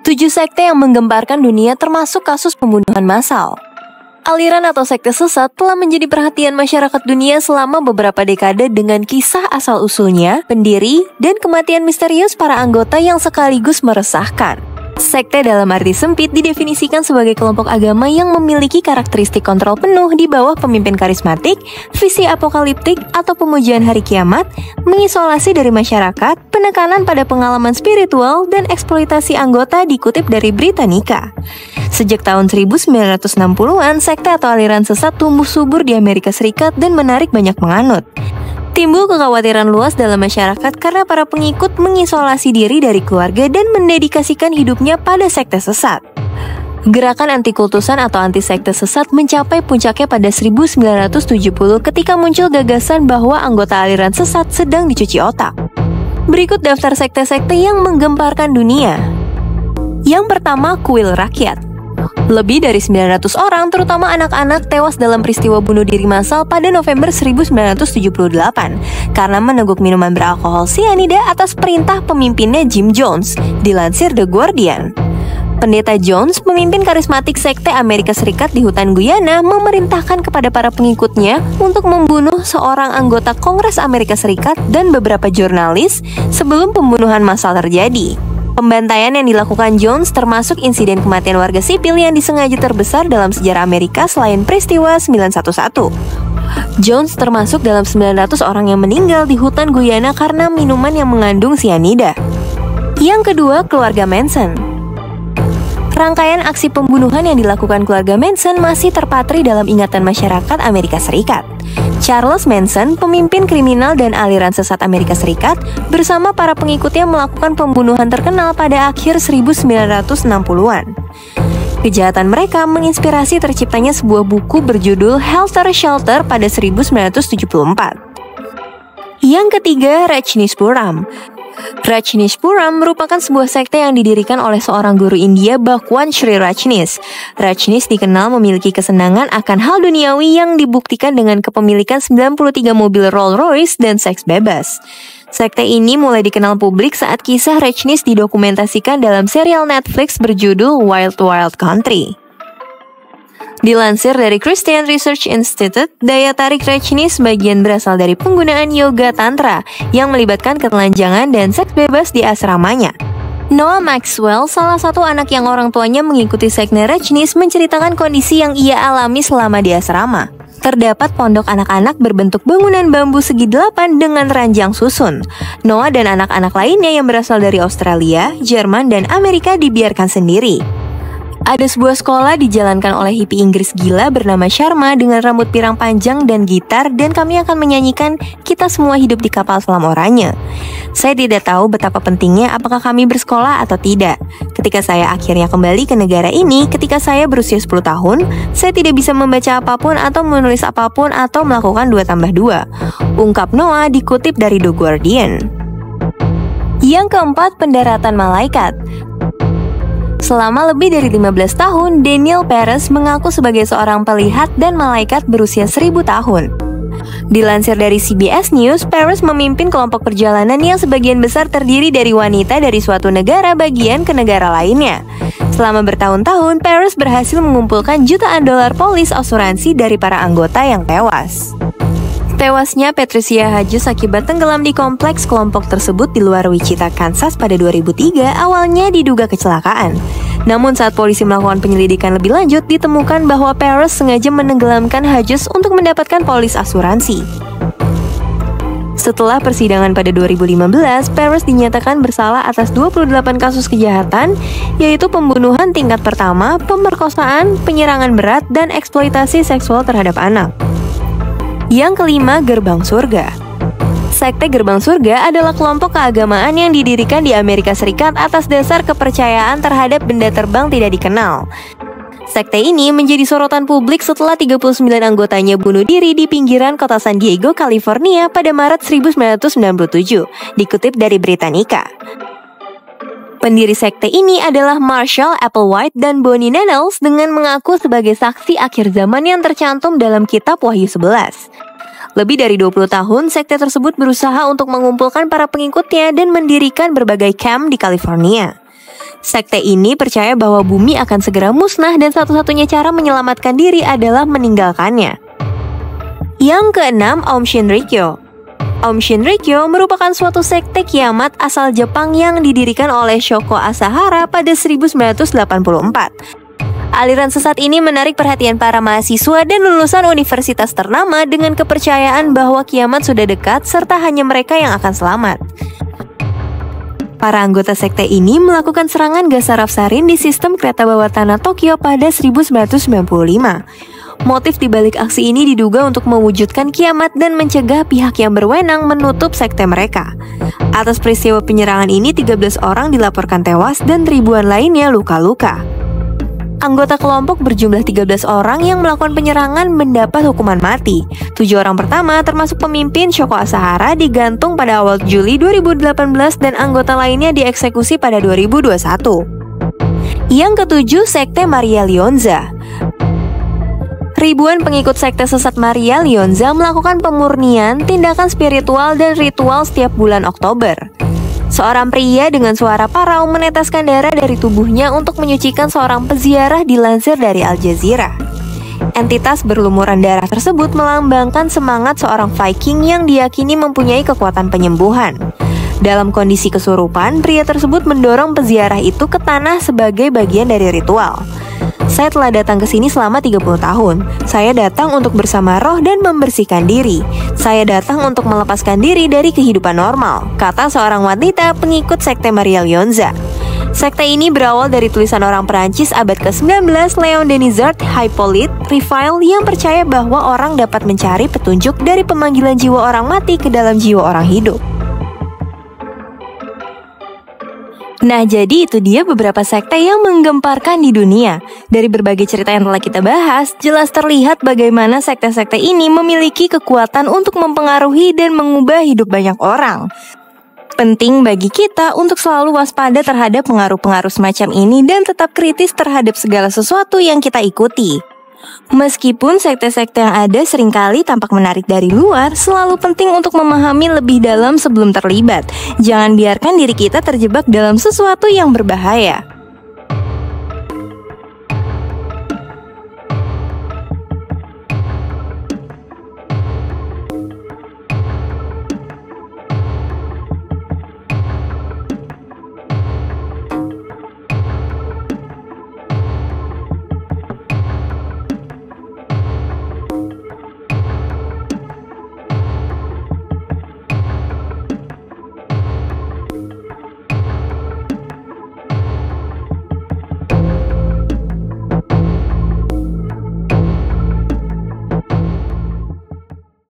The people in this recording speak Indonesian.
7 sekte yang menggemparkan dunia termasuk kasus pembunuhan massal. Aliran atau sekte sesat telah menjadi perhatian masyarakat dunia selama beberapa dekade dengan kisah asal-usulnya, pendiri, dan kematian misterius para anggota yang sekaligus meresahkan. Sekte dalam arti sempit didefinisikan sebagai kelompok agama yang memiliki karakteristik kontrol penuh di bawah pemimpin karismatik, visi apokaliptik atau pemujaan hari kiamat, mengisolasi dari masyarakat, penekanan pada pengalaman spiritual, dan eksploitasi anggota dikutip dari Britannica. Sejak tahun 1960-an, sekte atau aliran sesat tumbuh subur di Amerika Serikat dan menarik banyak penganut. Timbul kekhawatiran luas dalam masyarakat karena para pengikut mengisolasi diri dari keluarga dan mendedikasikan hidupnya pada sekte sesat. Gerakan anti-kultusan atau anti-sekte sesat mencapai puncaknya pada 1970 ketika muncul gagasan bahwa anggota aliran sesat sedang dicuci otak. Berikut daftar sekte-sekte yang menggemparkan dunia. Yang pertama, Kuil Rakyat. Lebih dari 900 orang, terutama anak-anak, tewas dalam peristiwa bunuh diri massal pada November 1978 karena meneguk minuman beralkohol sianida atas perintah pemimpinnya Jim Jones, dilansir The Guardian. Pendeta Jones, pemimpin karismatik sekte Amerika Serikat di hutan Guyana, memerintahkan kepada para pengikutnya untuk membunuh seorang anggota Kongres Amerika Serikat dan beberapa jurnalis sebelum pembunuhan massal terjadi. Pembantaian yang dilakukan Jones termasuk insiden kematian warga sipil yang disengaja terbesar dalam sejarah Amerika selain peristiwa 911. Jones termasuk dalam 900 orang yang meninggal di hutan Guyana karena minuman yang mengandung sianida. Yang kedua, keluarga Manson. Rangkaian aksi pembunuhan yang dilakukan keluarga Manson masih terpatri dalam ingatan masyarakat Amerika Serikat. Charles Manson, pemimpin kriminal dan aliran sesat Amerika Serikat, bersama para pengikutnya melakukan pembunuhan terkenal pada akhir 1960-an. Kejahatan mereka menginspirasi terciptanya sebuah buku berjudul Helter Skelter pada 1974. Yang ketiga, Rajneeshpuram. Rajneeshpuram merupakan sebuah sekte yang didirikan oleh seorang guru India, Bhagwan Sri Rajneesh. Rajneesh dikenal memiliki kesenangan akan hal duniawi yang dibuktikan dengan kepemilikan 93 mobil Rolls Royce dan seks bebas. Sekte ini mulai dikenal publik saat kisah Rajneesh didokumentasikan dalam serial Netflix berjudul Wild Wild Country. Dilansir dari Christian Research Institute, daya tarik Rajneesh sebagian berasal dari penggunaan yoga tantra yang melibatkan ketelanjangan dan seks bebas di asramanya. Noah Maxwell, salah satu anak yang orang tuanya mengikuti sekte Rajneesh, menceritakan kondisi yang ia alami selama di asrama. Terdapat pondok anak-anak berbentuk bangunan bambu segi 8 dengan ranjang susun. Noah dan anak-anak lainnya yang berasal dari Australia, Jerman, dan Amerika dibiarkan sendiri. Ada sebuah sekolah dijalankan oleh hippie Inggris gila bernama Sharma dengan rambut pirang panjang dan gitar, dan kami akan menyanyikan Kita Semua Hidup di Kapal Selam Oranye. Saya tidak tahu betapa pentingnya apakah kami bersekolah atau tidak. Ketika saya akhirnya kembali ke negara ini, ketika saya berusia 10 tahun, saya tidak bisa membaca apapun atau menulis apapun atau melakukan 2+2. Ungkap Noah dikutip dari The Guardian. Yang keempat, pendaratan malaikat. Selama lebih dari 15 tahun, Daniel Peres mengaku sebagai seorang pelihat dan malaikat berusia 1000 tahun. Dilansir dari CBS News, Peres memimpin kelompok perjalanan yang sebagian besar terdiri dari wanita dari suatu negara bagian ke negara lainnya. Selama bertahun-tahun, Peres berhasil mengumpulkan jutaan dolar polis asuransi dari para anggota yang tewas. Tewasnya Patricia Hedges akibat tenggelam di kompleks kelompok tersebut di luar Wichita, Kansas pada 2003 awalnya diduga kecelakaan. Namun saat polisi melakukan penyelidikan lebih lanjut, ditemukan bahwa Peres sengaja menenggelamkan Hedges untuk mendapatkan polis asuransi. Setelah persidangan pada 2015, Peres dinyatakan bersalah atas 28 kasus kejahatan, yaitu pembunuhan tingkat pertama, pemerkosaan, penyerangan berat, dan eksploitasi seksual terhadap anak. Yang kelima, Gerbang Surga. Sekte Gerbang Surga adalah kelompok keagamaan yang didirikan di Amerika Serikat atas dasar kepercayaan terhadap benda terbang tidak dikenal. Sekte ini menjadi sorotan publik setelah 39 anggotanya bunuh diri di pinggiran kota San Diego, California pada Maret 1997, dikutip dari Britannica. Pendiri sekte ini adalah Marshall Applewhite dan Bonnie Nettles dengan mengaku sebagai saksi akhir zaman yang tercantum dalam kitab Wahyu 11. Lebih dari 20 tahun, sekte tersebut berusaha untuk mengumpulkan para pengikutnya dan mendirikan berbagai camp di California. Sekte ini percaya bahwa bumi akan segera musnah dan satu-satunya cara menyelamatkan diri adalah meninggalkannya. Yang keenam, Aum Shinrikyo. Aum Shinrikyo merupakan suatu sekte kiamat asal Jepang yang didirikan oleh Shoko Asahara pada 1984. Aliran sesat ini menarik perhatian para mahasiswa dan lulusan universitas ternama dengan kepercayaan bahwa kiamat sudah dekat serta hanya mereka yang akan selamat. Para anggota sekte ini melakukan serangan gas saraf sarin di sistem kereta bawah tanah Tokyo pada 1995. Motif dibalik aksi ini diduga untuk mewujudkan kiamat dan mencegah pihak yang berwenang menutup sekte mereka. Atas peristiwa penyerangan ini, 13 orang dilaporkan tewas dan ribuan lainnya luka-luka. Anggota kelompok berjumlah 13 orang yang melakukan penyerangan mendapat hukuman mati. 7 orang pertama termasuk pemimpin Shoko Asahara digantung pada awal Juli 2018 dan anggota lainnya dieksekusi pada 2021. Yang ketujuh, Sekte Maria Lionza. Ribuan pengikut sekte sesat Maria Lionza melakukan pemurnian, tindakan spiritual dan ritual setiap bulan Oktober. Seorang pria dengan suara parau meneteskan darah dari tubuhnya untuk menyucikan seorang peziarah, dilansir dari Al Jazeera. Entitas berlumuran darah tersebut melambangkan semangat seorang Viking yang diyakini mempunyai kekuatan penyembuhan. Dalam kondisi kesurupan, pria tersebut mendorong peziarah itu ke tanah sebagai bagian dari ritual. Saya telah datang ke sini selama 30 tahun. Saya datang untuk bersama roh dan membersihkan diri. Saya datang untuk melepaskan diri dari kehidupan normal, kata seorang wanita pengikut sekte Maria Lionza. Sekte ini berawal dari tulisan orang Perancis abad ke-19, Leon Denisard Hippolyte Rifile, yang percaya bahwa orang dapat mencari petunjuk dari pemanggilan jiwa orang mati ke dalam jiwa orang hidup. Nah, jadi itu dia beberapa sekte yang menggemparkan di dunia. Dari berbagai cerita yang telah kita bahas, jelas terlihat bagaimana sekte-sekte ini memiliki kekuatan untuk mempengaruhi dan mengubah hidup banyak orang. Penting bagi kita untuk selalu waspada terhadap pengaruh-pengaruh semacam ini dan tetap kritis terhadap segala sesuatu yang kita ikuti. Meskipun sekte-sekte yang ada seringkali tampak menarik dari luar, selalu penting untuk memahami lebih dalam sebelum terlibat. Jangan biarkan diri kita terjebak dalam sesuatu yang berbahaya.